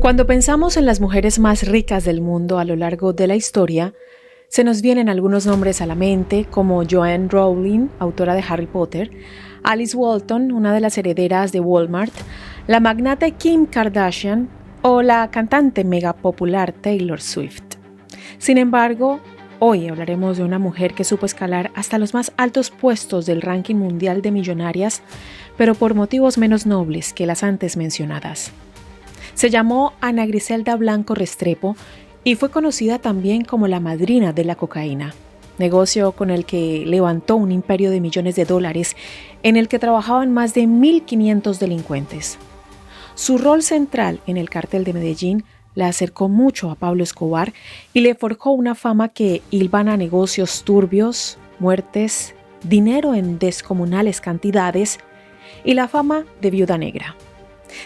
Cuando pensamos en las mujeres más ricas del mundo a lo largo de la historia, se nos vienen algunos nombres a la mente, como Joanne Rowling, autora de Harry Potter, Alice Walton, una de las herederas de Walmart, la magnate Kim Kardashian o la cantante mega popular Taylor Swift. Sin embargo, hoy hablaremos de una mujer que supo escalar hasta los más altos puestos del ranking mundial de millonarias, pero por motivos menos nobles que las antes mencionadas. Se llamó Ana Griselda Blanco Restrepo y fue conocida también como la madrina de la cocaína, negocio con el que levantó un imperio de millones de dólares en el que trabajaban más de 1.500 delincuentes. Su rol central en el cártel de Medellín la acercó mucho a Pablo Escobar y le forjó una fama que hilvana negocios turbios, muertes, dinero en descomunales cantidades y la fama de viuda negra.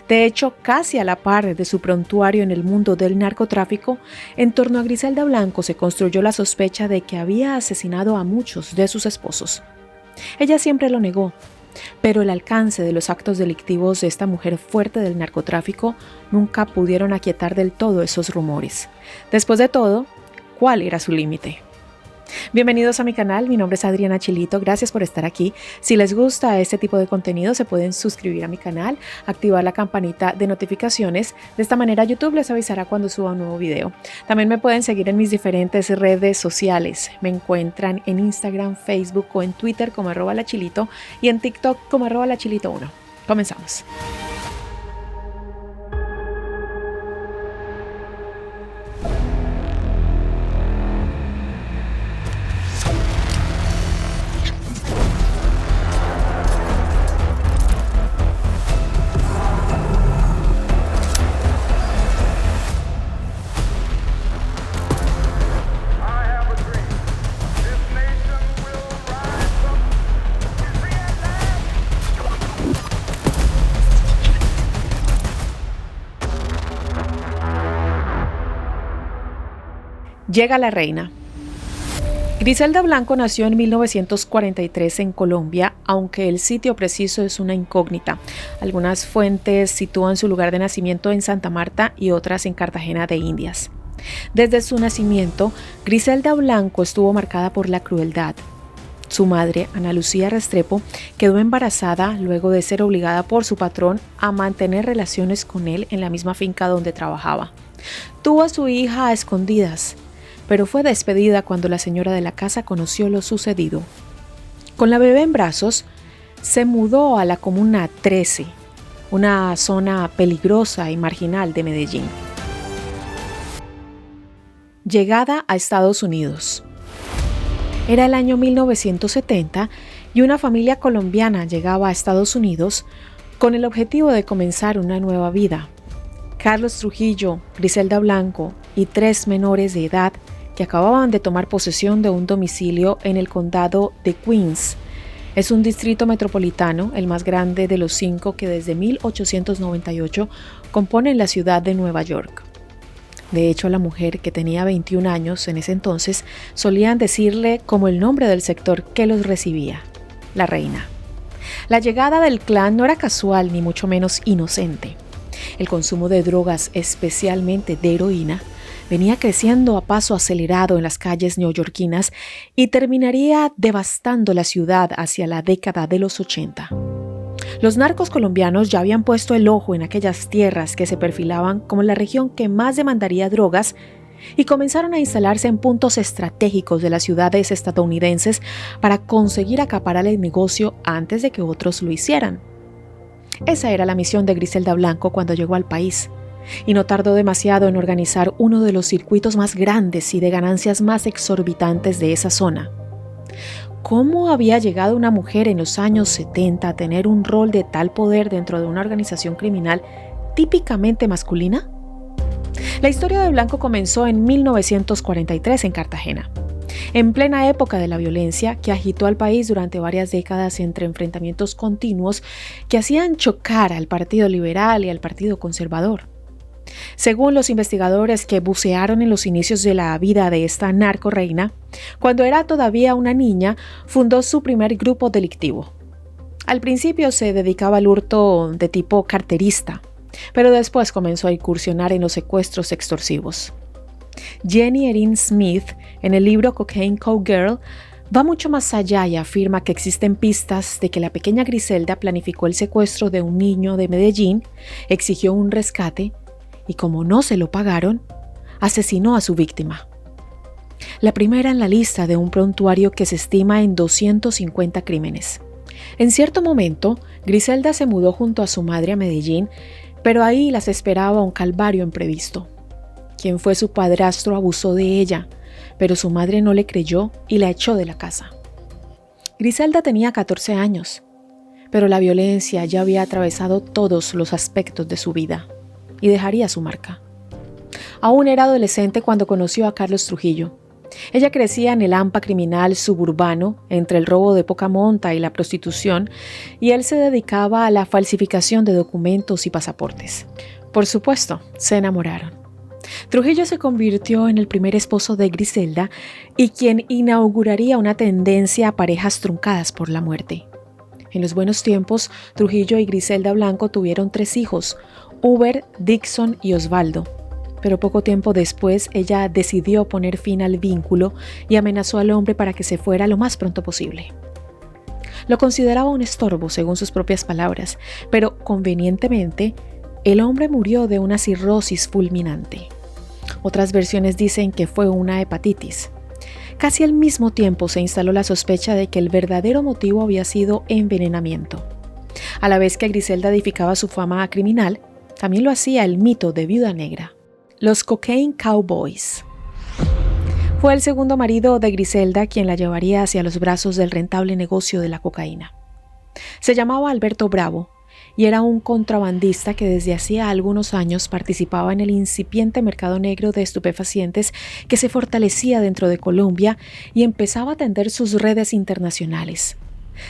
De hecho, casi a la par de su prontuario en el mundo del narcotráfico, en torno a Griselda Blanco se construyó la sospecha de que había asesinado a muchos de sus esposos. Ella siempre lo negó, pero el alcance de los actos delictivos de esta mujer fuerte del narcotráfico nunca pudieron aquietar del todo esos rumores. Después de todo, ¿cuál era su límite? Bienvenidos a mi canal, mi nombre es Adriana Chilito, gracias por estar aquí. Si les gusta este tipo de contenido se pueden suscribir a mi canal, activar la campanita de notificaciones, de esta manera YouTube les avisará cuando suba un nuevo video. También me pueden seguir en mis diferentes redes sociales, me encuentran en Instagram, Facebook o en Twitter como @lachilito y en TikTok como @lachilito1. Comenzamos. Llega la reina. Griselda Blanco nació en 1943 en Colombia, aunque el sitio preciso es una incógnita. Algunas fuentes sitúan su lugar de nacimiento en Santa Marta y otras en Cartagena de Indias. Desde su nacimiento, Griselda Blanco estuvo marcada por la crueldad. Su madre, Ana Lucía Restrepo, quedó embarazada luego de ser obligada por su patrón a mantener relaciones con él en la misma finca donde trabajaba. Tuvo a su hija a escondidas, pero fue despedida cuando la señora de la casa conoció lo sucedido. Con la bebé en brazos, se mudó a la Comuna 13, una zona peligrosa y marginal de Medellín. Llegada a Estados Unidos. Era el año 1970 y una familia colombiana llegaba a Estados Unidos con el objetivo de comenzar una nueva vida. Carlos Trujillo, Griselda Blanco y 3 menores de edad que acababan de tomar posesión de un domicilio en el condado de Queens. Es un distrito metropolitano, el más grande de los 5 que desde 1898 componen la ciudad de Nueva York. De hecho, a la mujer, que tenía 21 años en ese entonces, solían decirle como el nombre del sector que los recibía, la reina. La llegada del clan no era casual ni mucho menos inocente. El consumo de drogas, especialmente de heroína, venía creciendo a paso acelerado en las calles neoyorquinas y terminaría devastando la ciudad hacia la década de los 80. Los narcos colombianos ya habían puesto el ojo en aquellas tierras que se perfilaban como la región que más demandaría drogas y comenzaron a instalarse en puntos estratégicos de las ciudades estadounidenses para conseguir acaparar el negocio antes de que otros lo hicieran. Esa era la misión de Griselda Blanco cuando llegó al país. Y no tardó demasiado en organizar uno de los circuitos más grandes y de ganancias más exorbitantes de esa zona. ¿Cómo había llegado una mujer en los años 70 a tener un rol de tal poder dentro de una organización criminal típicamente masculina? La historia de Blanco comenzó en 1943 en Cartagena, en plena época de la violencia que agitó al país durante varias décadas entre enfrentamientos continuos que hacían chocar al Partido Liberal y al Partido Conservador. Según los investigadores que bucearon en los inicios de la vida de esta narcorreina, cuando era todavía una niña, fundó su primer grupo delictivo. Al principio se dedicaba al hurto de tipo carterista, pero después comenzó a incursionar en los secuestros extorsivos. Jenny Erin Smith, en el libro Cocaine Cowgirl, va mucho más allá y afirma que existen pistas de que la pequeña Griselda planificó el secuestro de un niño de Medellín, exigió un rescate y, como no se lo pagaron, asesinó a su víctima. La primera en la lista de un prontuario que se estima en 250 crímenes. En cierto momento, Griselda se mudó junto a su madre a Medellín, pero ahí las esperaba un calvario imprevisto. Quien fue su padrastro abusó de ella, pero su madre no le creyó y la echó de la casa. Griselda tenía 14 años, pero la violencia ya había atravesado todos los aspectos de su vida y dejaría su marca. Aún era adolescente cuando conoció a Carlos Trujillo. Ella crecía en el hampa criminal suburbano, entre el robo de poca monta y la prostitución, y él se dedicaba a la falsificación de documentos y pasaportes. Por supuesto, se enamoraron. Trujillo se convirtió en el primer esposo de Griselda y quien inauguraría una tendencia a parejas truncadas por la muerte. En los buenos tiempos, Trujillo y Griselda Blanco tuvieron 3 hijos, Uber, Dixon y Osvaldo. Pero poco tiempo después, ella decidió poner fin al vínculo y amenazó al hombre para que se fuera lo más pronto posible. Lo consideraba un estorbo, según sus propias palabras, pero convenientemente, el hombre murió de una cirrosis fulminante. Otras versiones dicen que fue una hepatitis. Casi al mismo tiempo se instaló la sospecha de que el verdadero motivo había sido envenenamiento. A la vez que Griselda edificaba su fama criminal, también lo hacía el mito de Viuda Negra. Los Cocaine Cowboys. Fue el segundo marido de Griselda quien la llevaría hacia los brazos del rentable negocio de la cocaína. Se llamaba Alberto Bravo y era un contrabandista que desde hacía algunos años participaba en el incipiente mercado negro de estupefacientes que se fortalecía dentro de Colombia y empezaba a tender sus redes internacionales.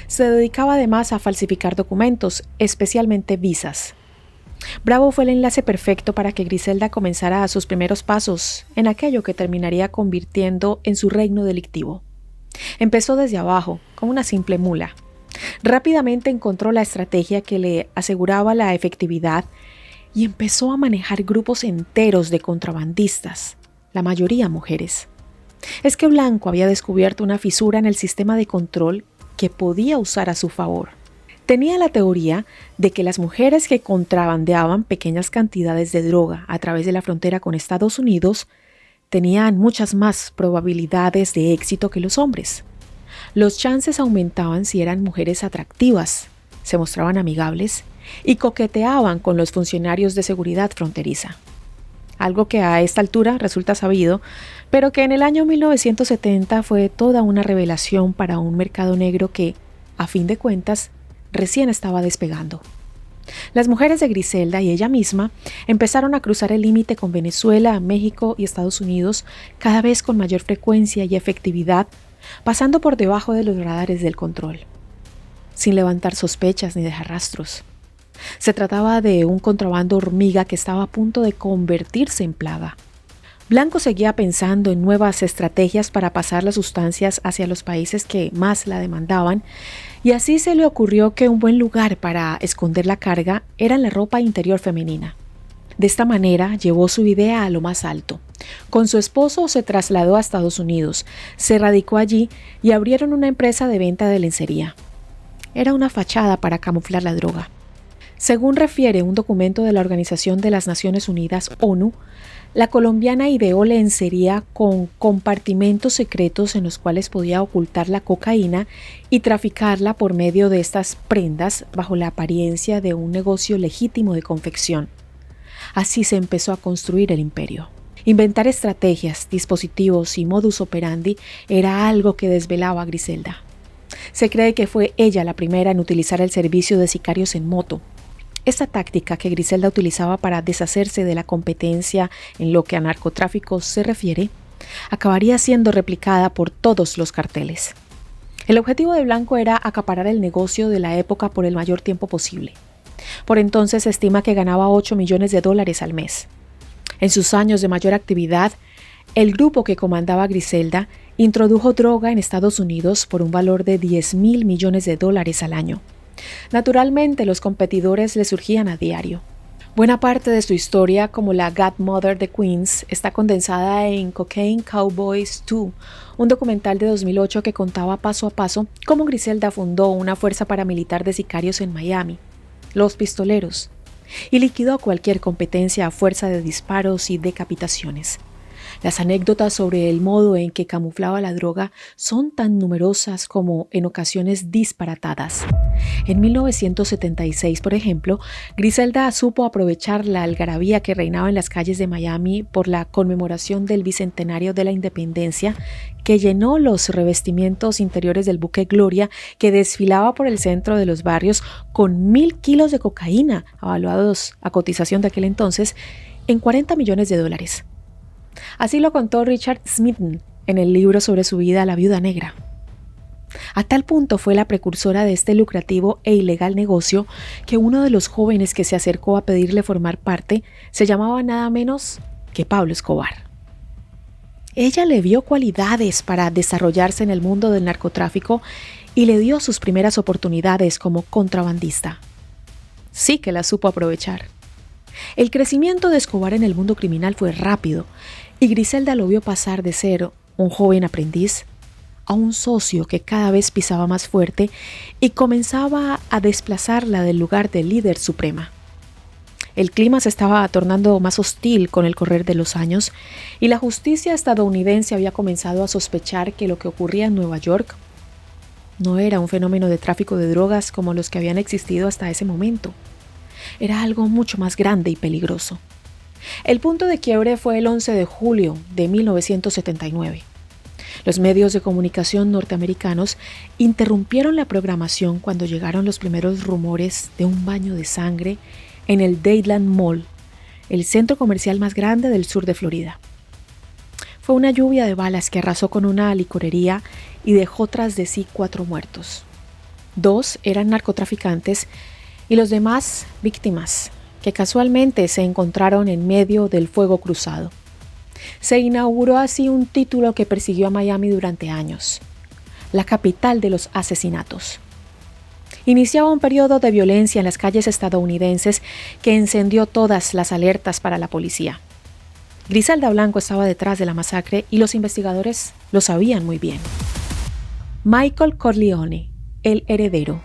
Se dedicaba además a falsificar documentos, especialmente visas. Bravo fue el enlace perfecto para que Griselda comenzara sus primeros pasos en aquello que terminaría convirtiendo en su reino delictivo. Empezó desde abajo, como una simple mula. Rápidamente encontró la estrategia que le aseguraba la efectividad y empezó a manejar grupos enteros de contrabandistas, la mayoría mujeres. Es que Blanco había descubierto una fisura en el sistema de control que podía usar a su favor. Tenía la teoría de que las mujeres que contrabandeaban pequeñas cantidades de droga a través de la frontera con Estados Unidos tenían muchas más probabilidades de éxito que los hombres. Los chances aumentaban si eran mujeres atractivas, se mostraban amigables y coqueteaban con los funcionarios de seguridad fronteriza. Algo que a esta altura resulta sabido, pero que en el año 1970 fue toda una revelación para un mercado negro que, a fin de cuentas, recién estaba despegando. Las mujeres de Griselda y ella misma empezaron a cruzar el límite con Venezuela, México y Estados Unidos cada vez con mayor frecuencia y efectividad, pasando por debajo de los radares del control, sin levantar sospechas ni dejar rastros. Se trataba de un contrabando hormiga que estaba a punto de convertirse en plaga. Blanco seguía pensando en nuevas estrategias para pasar las sustancias hacia los países que más la demandaban, y así se le ocurrió que un buen lugar para esconder la carga era en la ropa interior femenina. De esta manera llevó su idea a lo más alto. Con su esposo se trasladó a Estados Unidos, se radicó allí y abrieron una empresa de venta de lencería. Era una fachada para camuflar la droga. Según refiere un documento de la Organización de las Naciones Unidas, ONU, la colombiana ideó lencería con compartimentos secretos en los cuales podía ocultar la cocaína y traficarla por medio de estas prendas bajo la apariencia de un negocio legítimo de confección. Así se empezó a construir el imperio. Inventar estrategias, dispositivos y modus operandi era algo que desvelaba a Griselda. Se cree que fue ella la primera en utilizar el servicio de sicarios en moto. Esta táctica que Griselda utilizaba para deshacerse de la competencia en lo que a narcotráfico se refiere, acabaría siendo replicada por todos los carteles. El objetivo de Blanco era acaparar el negocio de la época por el mayor tiempo posible. Por entonces se estima que ganaba $8 millones al mes. En sus años de mayor actividad, el grupo que comandaba Griselda introdujo droga en Estados Unidos por un valor de $10.000 millones al año. Naturalmente, los competidores le surgían a diario. Buena parte de su historia como la Godmother de Queens está condensada en Cocaine Cowboys 2, un documental de 2008 que contaba paso a paso cómo Griselda fundó una fuerza paramilitar de sicarios en Miami, los Pistoleros, y liquidó cualquier competencia a fuerza de disparos y decapitaciones. Las anécdotas sobre el modo en que camuflaba la droga son tan numerosas como en ocasiones disparatadas. En 1976, por ejemplo, Griselda supo aprovechar la algarabía que reinaba en las calles de Miami por la conmemoración del bicentenario de la independencia, que llenó los revestimientos interiores del buque Gloria, que desfilaba por el centro de los barrios con 1.000 kilos de cocaína, avaluados a cotización de aquel entonces, en $40 millones. Así lo contó Richard Smitton en el libro sobre su vida La Viuda Negra. A tal punto fue la precursora de este lucrativo e ilegal negocio que uno de los jóvenes que se acercó a pedirle formar parte se llamaba nada menos que Pablo Escobar. Ella le vio cualidades para desarrollarse en el mundo del narcotráfico y le dio sus primeras oportunidades como contrabandista. Sí que las supo aprovechar. El crecimiento de Escobar en el mundo criminal fue rápido y Griselda lo vio pasar de ser un joven aprendiz a un socio que cada vez pisaba más fuerte y comenzaba a desplazarla del lugar de líder suprema. El clima se estaba tornando más hostil con el correr de los años y la justicia estadounidense había comenzado a sospechar que lo que ocurría en Nueva York no era un fenómeno de tráfico de drogas como los que habían existido hasta ese momento. Era algo mucho más grande y peligroso. El punto de quiebre fue el 11 de julio de 1979. Los medios de comunicación norteamericanos interrumpieron la programación cuando llegaron los primeros rumores de un baño de sangre en el Dadeland Mall, el centro comercial más grande del sur de Florida. Fue una lluvia de balas que arrasó con una licorería y dejó tras de sí 4 muertos. 2 eran narcotraficantes y los demás víctimas, que casualmente se encontraron en medio del fuego cruzado. Se inauguró así un título que persiguió a Miami durante años, la capital de los asesinatos. Iniciaba un periodo de violencia en las calles estadounidenses que encendió todas las alertas para la policía. Griselda Blanco estaba detrás de la masacre y los investigadores lo sabían muy bien. Michael Corleone, el heredero.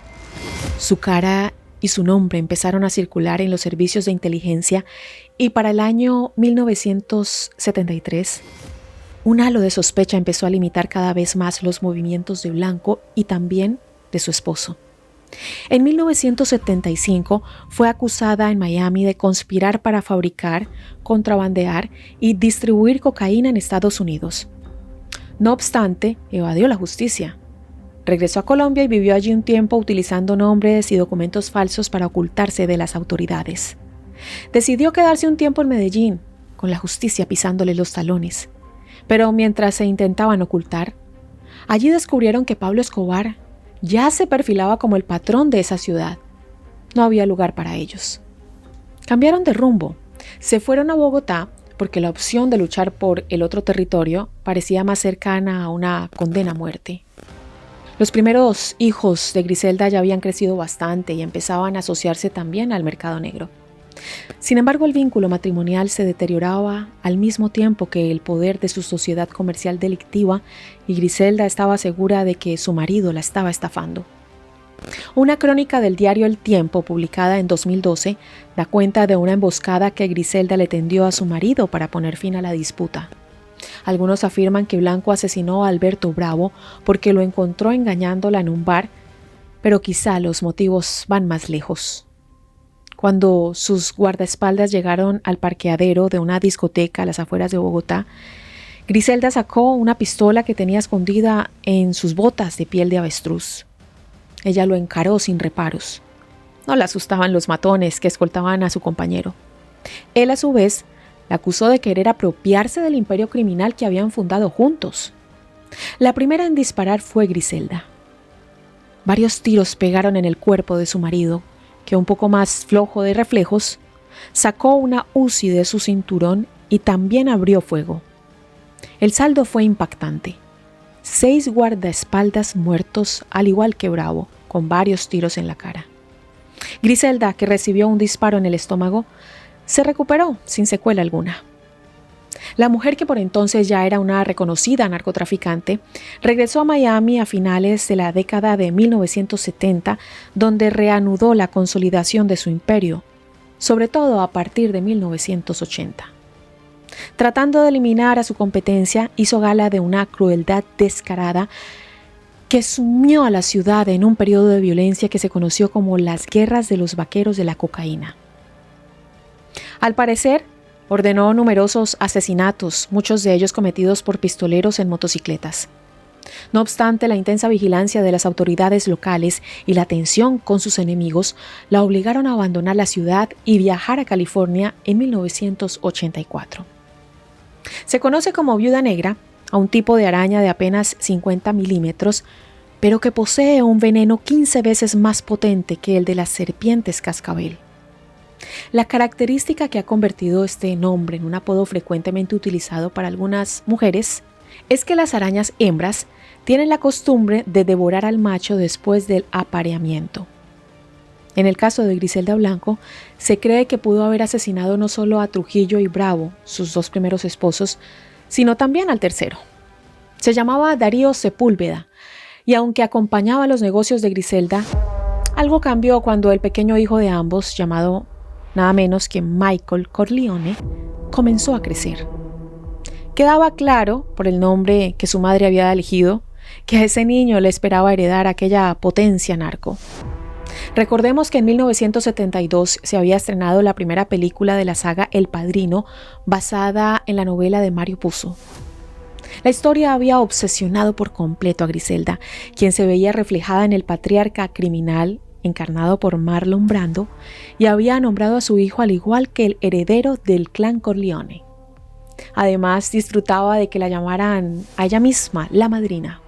Su cara y su nombre empezaron a circular en los servicios de inteligencia y para el año 1973, un halo de sospecha empezó a limitar cada vez más los movimientos de Blanco y también de su esposo. En 1975 fue acusada en Miami de conspirar para fabricar, contrabandear y distribuir cocaína en Estados Unidos. No obstante, evadió la justicia. Regresó a Colombia y vivió allí un tiempo utilizando nombres y documentos falsos para ocultarse de las autoridades. Decidió quedarse un tiempo en Medellín, con la justicia pisándole los talones. Pero mientras se intentaban ocultar, allí descubrieron que Pablo Escobar ya se perfilaba como el patrón de esa ciudad. No había lugar para ellos. Cambiaron de rumbo. Se fueron a Bogotá porque la opción de luchar por el otro territorio parecía más cercana a una condena a muerte. Los primeros hijos de Griselda ya habían crecido bastante y empezaban a asociarse también al mercado negro. Sin embargo, el vínculo matrimonial se deterioraba al mismo tiempo que el poder de su sociedad comercial delictiva y Griselda estaba segura de que su marido la estaba estafando. Una crónica del diario El Tiempo, publicada en 2012, da cuenta de una emboscada que Griselda le tendió a su marido para poner fin a la disputa. Algunos afirman que Blanco asesinó a Alberto Bravo porque lo encontró engañándola en un bar, pero quizá los motivos van más lejos. Cuando sus guardaespaldas llegaron al parqueadero de una discoteca a las afueras de Bogotá, Griselda sacó una pistola que tenía escondida en sus botas de piel de avestruz. Ella lo encaró sin reparos. No le asustaban los matones que escoltaban a su compañero. Él, a su vez, la acusó de querer apropiarse del imperio criminal que habían fundado juntos. La primera en disparar fue Griselda. Varios tiros pegaron en el cuerpo de su marido, que, un poco más flojo de reflejos, sacó una Uzi de su cinturón y también abrió fuego. El saldo fue impactante. 6 guardaespaldas muertos, al igual que Bravo, con varios tiros en la cara. Griselda, que recibió un disparo en el estómago, se recuperó sin secuela alguna. La mujer, que por entonces ya era una reconocida narcotraficante, regresó a Miami a finales de la década de 1970, donde reanudó la consolidación de su imperio, sobre todo a partir de 1980. Tratando de eliminar a su competencia, hizo gala de una crueldad descarada que sumió a la ciudad en un periodo de violencia que se conoció como las guerras de los vaqueros de la cocaína. Al parecer, ordenó numerosos asesinatos, muchos de ellos cometidos por pistoleros en motocicletas. No obstante, la intensa vigilancia de las autoridades locales y la tensión con sus enemigos la obligaron a abandonar la ciudad y viajar a California en 1984. Se conoce como viuda negra a un tipo de araña de apenas 50 milímetros, pero que posee un veneno 15 veces más potente que el de las serpientes cascabel. La característica que ha convertido este nombre en un apodo frecuentemente utilizado para algunas mujeres es que las arañas hembras tienen la costumbre de devorar al macho después del apareamiento. En el caso de Griselda Blanco, se cree que pudo haber asesinado no solo a Trujillo y Bravo, sus dos primeros esposos, sino también al tercero. Se llamaba Darío Sepúlveda, y aunque acompañaba los negocios de Griselda, algo cambió cuando el pequeño hijo de ambos, llamado nada menos que Michael Corleone, comenzó a crecer. Quedaba claro, por el nombre que su madre había elegido, que a ese niño le esperaba heredar aquella potencia narco. Recordemos que en 1972 se había estrenado la primera película de la saga El Padrino, basada en la novela de Mario Puzo. La historia había obsesionado por completo a Griselda, quien se veía reflejada en el patriarca criminal encarnado por Marlon Brando, y había nombrado a su hijo al igual que el heredero del clan Corleone. Además, disfrutaba de que la llamaran a ella misma la madrina.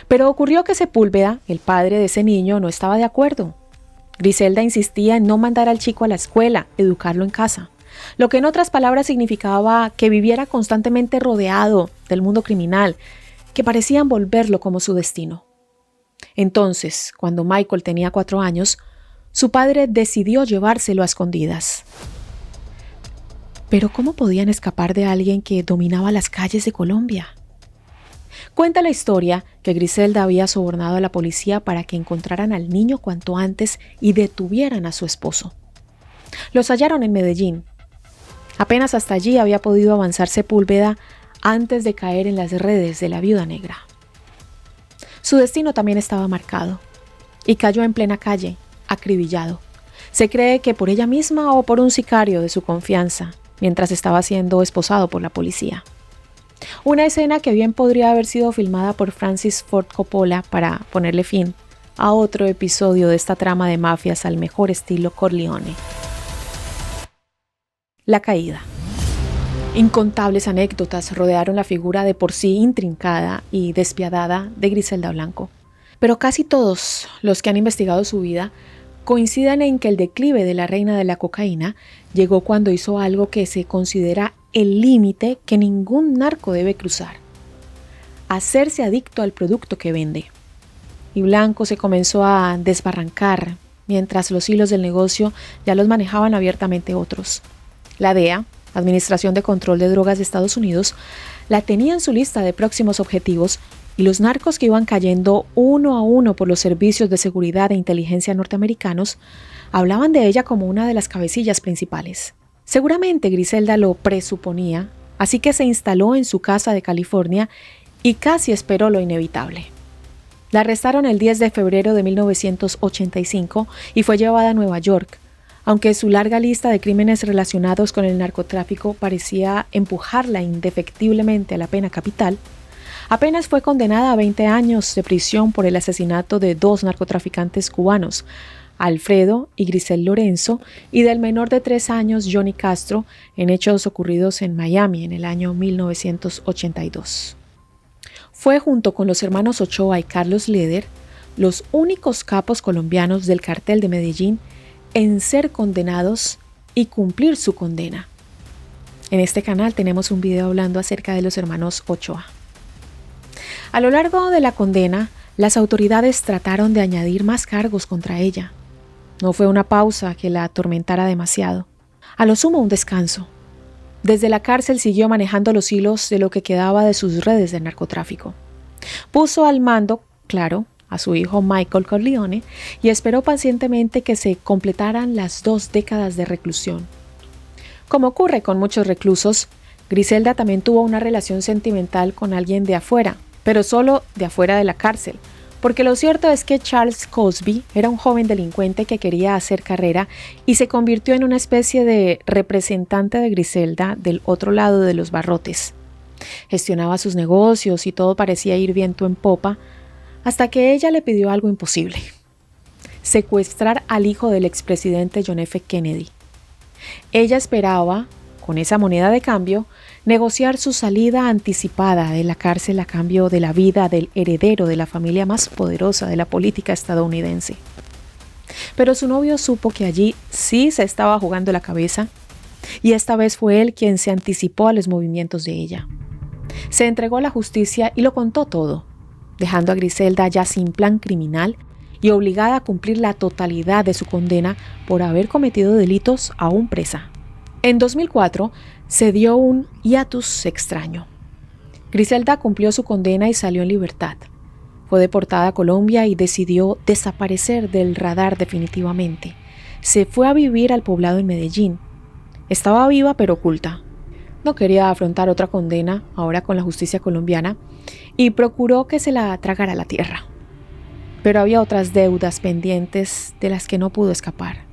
Pero ocurrió que Sepúlveda, el padre de ese niño, no estaba de acuerdo. Griselda insistía en no mandar al chico a la escuela, educarlo en casa, lo que en otras palabras significaba que viviera constantemente rodeado del mundo criminal, que parecía envolverlo como su destino. Entonces, cuando Michael tenía 4 años, su padre decidió llevárselo a escondidas. Pero ¿cómo podían escapar de alguien que dominaba las calles de Colombia? Cuenta la historia que Griselda había sobornado a la policía para que encontraran al niño cuanto antes y detuvieran a su esposo. Los hallaron en Medellín. Apenas hasta allí había podido avanzar Sepúlveda antes de caer en las redes de la viuda negra. Su destino también estaba marcado y cayó en plena calle, acribillado. Se cree que por ella misma o por un sicario de su confianza, mientras estaba siendo esposado por la policía. Una escena que bien podría haber sido filmada por Francis Ford Coppola para ponerle fin a otro episodio de esta trama de mafias al mejor estilo Corleone. La caída. Incontables anécdotas rodearon la figura de por sí intrincada y despiadada de Griselda Blanco, pero casi todos los que han investigado su vida coinciden en que el declive de la reina de la cocaína llegó cuando hizo algo que se considera el límite que ningún narco debe cruzar: hacerse adicto al producto que vende. Y Blanco se comenzó a desbarrancar, mientras los hilos del negocio ya los manejaban abiertamente otros. La DEA, Administración de Control de Drogas de Estados Unidos, la tenía en su lista de próximos objetivos, y los narcos que iban cayendo uno a uno por los servicios de seguridad e inteligencia norteamericanos hablaban de ella como una de las cabecillas principales. Seguramente Griselda lo presuponía, así que se instaló en su casa de California y casi esperó lo inevitable. La arrestaron el 10 de febrero de 1985 y fue llevada a Nueva York. Aunque su larga lista de crímenes relacionados con el narcotráfico parecía empujarla indefectiblemente a la pena capital, apenas fue condenada a 20 años de prisión por el asesinato de 2 narcotraficantes cubanos, Alfredo y Grisel Lorenzo, y del menor de 3 años, Johnny Castro, en hechos ocurridos en Miami en el año 1982. Fue, junto con los hermanos Ochoa y Carlos Leder, los únicos capos colombianos del cartel de Medellín en ser condenados y cumplir su condena. En este canal tenemos un video hablando acerca de los hermanos Ochoa. A lo largo de la condena, las autoridades trataron de añadir más cargos contra ella. No fue una pausa que la atormentara demasiado. A lo sumo un descanso. Desde la cárcel siguió manejando los hilos de lo que quedaba de sus redes de narcotráfico. Puso al mando, claro, a su hijo Michael Corleone y esperó pacientemente que se completaran las 2 décadas de reclusión. Como ocurre con muchos reclusos, Griselda también tuvo una relación sentimental con alguien de afuera, pero solo de afuera de la cárcel, porque lo cierto es que Charles Cosby era un joven delincuente que quería hacer carrera y se convirtió en una especie de representante de Griselda del otro lado de los barrotes. Gestionaba sus negocios y todo parecía ir viento en popa, hasta que ella le pidió algo imposible: secuestrar al hijo del expresidente John F. Kennedy. Ella esperaba, con esa moneda de cambio, negociar su salida anticipada de la cárcel a cambio de la vida del heredero de la familia más poderosa de la política estadounidense. Pero su novio supo que allí sí se estaba jugando la cabeza, y esta vez fue él quien se anticipó a los movimientos de ella. Se entregó a la justicia y lo contó todo, dejando a Griselda ya sin plan criminal y obligada a cumplir la totalidad de su condena por haber cometido delitos aún presa. En 2004 se dio un hiatus extraño. Griselda cumplió su condena y salió en libertad. Fue deportada a Colombia y decidió desaparecer del radar definitivamente. Se fue a vivir al poblado en Medellín. Estaba viva pero oculta. No quería afrontar otra condena, ahora con la justicia colombiana, y procuró que se la tragara la tierra. Pero había otras deudas pendientes de las que no pudo escapar.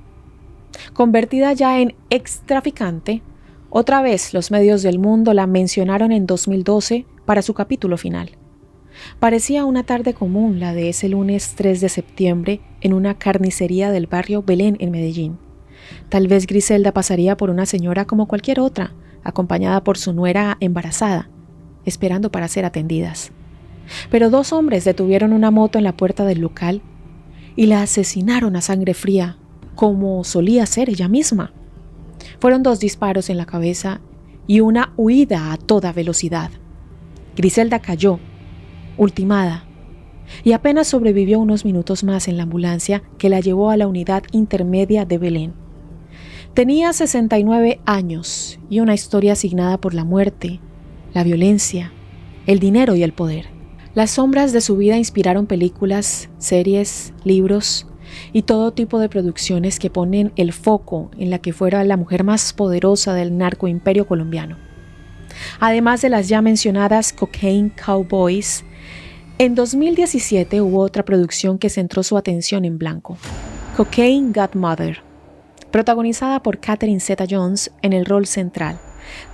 Convertida ya en extraficante, otra vez los medios del mundo la mencionaron en 2012 para su capítulo final. Parecía una tarde común la de ese lunes 3 de septiembre en una carnicería del barrio Belén en Medellín. Tal vez Griselda pasaría por una señora como cualquier otra, acompañada por su nuera embarazada, esperando para ser atendidas. Pero 2 hombres detuvieron una moto en la puerta del local y la asesinaron a sangre fría, como solía ser ella misma. Fueron 2 disparos en la cabeza y una huida a toda velocidad. Griselda cayó, ultimada, y apenas sobrevivió unos minutos más en la ambulancia que la llevó a la unidad intermedia de Belén. Tenía 69 años y una historia asignada por la muerte, la violencia, el dinero y el poder. Las sombras de su vida inspiraron películas, series, libros y todo tipo de producciones que ponen el foco en la que fuera la mujer más poderosa del narcoimperio colombiano. Además de las ya mencionadas Cocaine Cowboys, en 2017 hubo otra producción que centró su atención en blanco: Cocaine Godmother, protagonizada por Catherine Zeta-Jones en el rol central.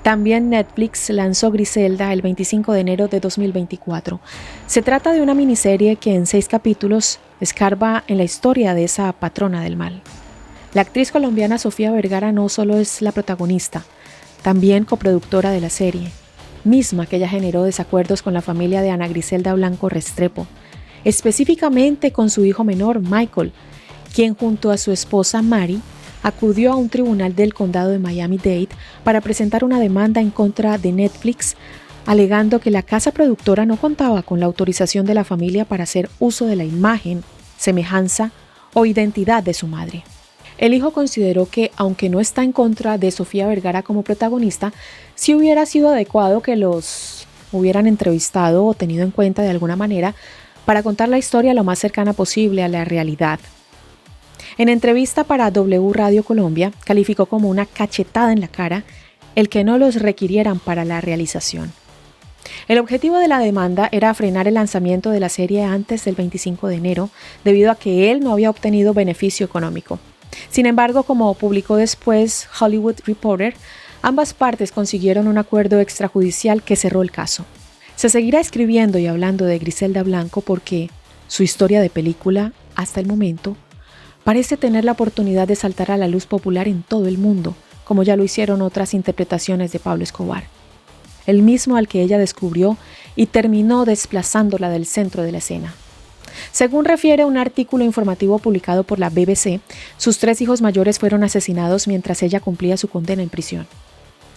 También Netflix lanzó Griselda el 25 de enero de 2024. Se trata de una miniserie que en 6 capítulos escarba en la historia de esa patrona del mal. La actriz colombiana Sofía Vergara no solo es la protagonista, también coproductora de la serie, misma que ella generó desacuerdos con la familia de Ana Griselda Blanco Restrepo, específicamente con su hijo menor Michael, quien junto a su esposa Mari acudió a un tribunal del condado de Miami-Dade para presentar una demanda en contra de Netflix, alegando que la casa productora no contaba con la autorización de la familia para hacer uso de la imagen, semejanza o identidad de su madre. El hijo consideró que, aunque no está en contra de Sofía Vergara como protagonista, sí hubiera sido adecuado que los hubieran entrevistado o tenido en cuenta de alguna manera para contar la historia lo más cercana posible a la realidad. En entrevista para W Radio Colombia, calificó como una cachetada en la cara el que no los requirieran para la realización. El objetivo de la demanda era frenar el lanzamiento de la serie antes del 25 de enero, debido a que él no había obtenido beneficio económico. Sin embargo, como publicó después Hollywood Reporter, ambas partes consiguieron un acuerdo extrajudicial que cerró el caso. Se seguirá escribiendo y hablando de Griselda Blanco porque su historia de película, hasta el momento, parece tener la oportunidad de saltar a la luz popular en todo el mundo, como ya lo hicieron otras interpretaciones de Pablo Escobar, el mismo al que ella descubrió y terminó desplazándola del centro de la escena. Según refiere un artículo informativo publicado por la BBC, sus 3 hijos mayores fueron asesinados mientras ella cumplía su condena en prisión.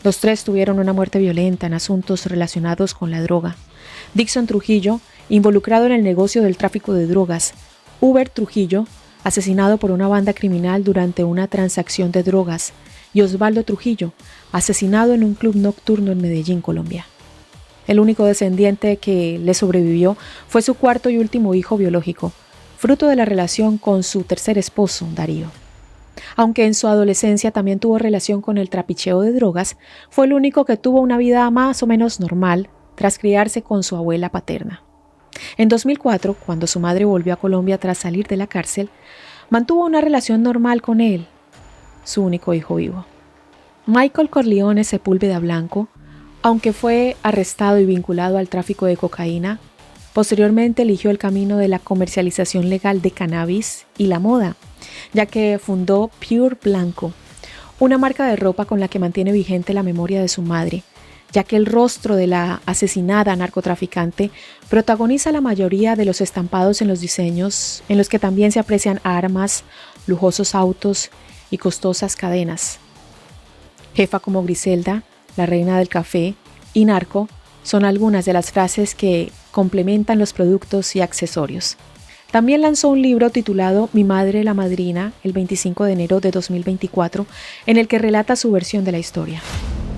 Los 3 tuvieron una muerte violenta en asuntos relacionados con la droga. Dixon Trujillo, involucrado en el negocio del tráfico de drogas; Hubert Trujillo, asesinado por una banda criminal durante una transacción de drogas, y Osvaldo Trujillo, asesinado en un club nocturno en Medellín, Colombia. El único descendiente que le sobrevivió fue su cuarto y último hijo biológico, fruto de la relación con su tercer esposo, Darío. Aunque en su adolescencia también tuvo relación con el trapicheo de drogas, fue el único que tuvo una vida más o menos normal tras criarse con su abuela paterna. En 2004, cuando su madre volvió a Colombia tras salir de la cárcel, mantuvo una relación normal con él, su único hijo vivo. Michael Corleone Sepúlveda Blanco, aunque fue arrestado y vinculado al tráfico de cocaína, posteriormente eligió el camino de la comercialización legal de cannabis y la moda, ya que fundó Pure Blanco, una marca de ropa con la que mantiene vigente la memoria de su madre, ya que el rostro de la asesinada narcotraficante protagoniza la mayoría de los estampados en los diseños, en los que también se aprecian armas, lujosos autos y costosas cadenas. Jefa como Griselda, la reina del café y narco son algunas de las frases que complementan los productos y accesorios. También lanzó un libro titulado Mi madre la madrina el 25 de enero de 2024, en el que relata su versión de la historia.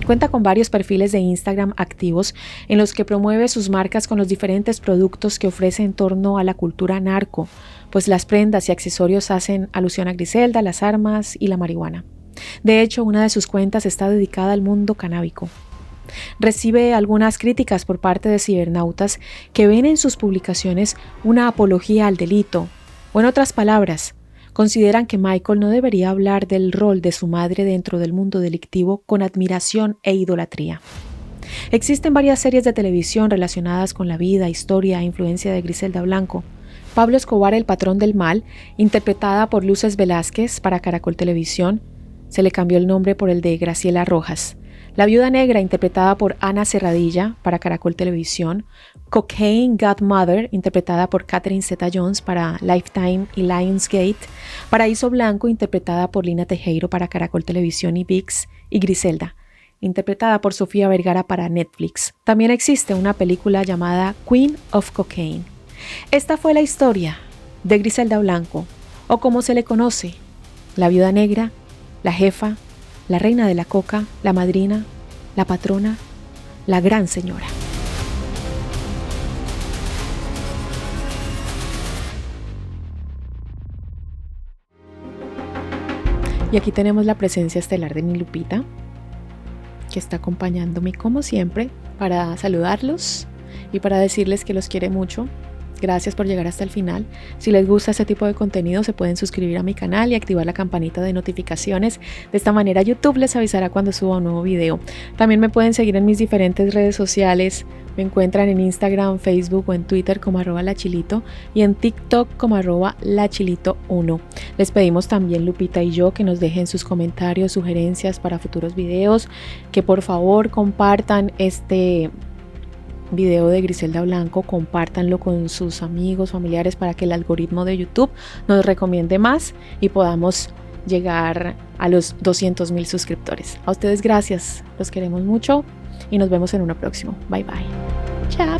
Cuenta con varios perfiles de Instagram activos en los que promueve sus marcas con los diferentes productos que ofrece en torno a la cultura narco, pues las prendas y accesorios hacen alusión a Griselda, las armas y la marihuana. De hecho, una de sus cuentas está dedicada al mundo canábico. Recibe algunas críticas por parte de cibernautas que ven en sus publicaciones una apología al delito, o en otras palabras, consideran que Michael no debería hablar del rol de su madre dentro del mundo delictivo con admiración e idolatría. Existen varias series de televisión relacionadas con la vida, historia e influencia de Griselda Blanco. Pablo Escobar, el patrón del mal, interpretada por Luces Velázquez para Caracol Televisión, se le cambió el nombre por el de Graciela Rojas. La Viuda Negra, interpretada por Ana Serradilla para Caracol Televisión. Cocaine Godmother, interpretada por Catherine Zeta-Jones para Lifetime y Lionsgate. Paraíso Blanco, interpretada por Lina Tejero para Caracol Televisión y ViX. Y Griselda, interpretada por Sofía Vergara para Netflix. También existe una película llamada Queen of Cocaine. Esta fue la historia de Griselda Blanco, o como se le conoce, la Viuda Negra, la jefa, la reina de la coca, la madrina, la patrona, la gran señora. Y aquí tenemos la presencia estelar de mi Lupita, que está acompañándome como siempre para saludarlos y para decirles que los quiere mucho. Gracias por llegar hasta el final. Si les gusta este tipo de contenido, se pueden suscribir a mi canal y activar la campanita de notificaciones. De esta manera YouTube les avisará cuando suba un nuevo video. También me pueden seguir en mis diferentes redes sociales. Me encuentran en Instagram, Facebook o en Twitter como @lachilito y en TikTok como @lachilito1. Les pedimos también, Lupita y yo, que nos dejen sus comentarios, sugerencias para futuros videos, que por favor compartan este video de Griselda Blanco, compártanlo con sus amigos, familiares, para que el algoritmo de YouTube nos recomiende más y podamos llegar a los 200,000 suscriptores. A ustedes gracias, los queremos mucho y nos vemos en una próxima. Bye bye. Chao.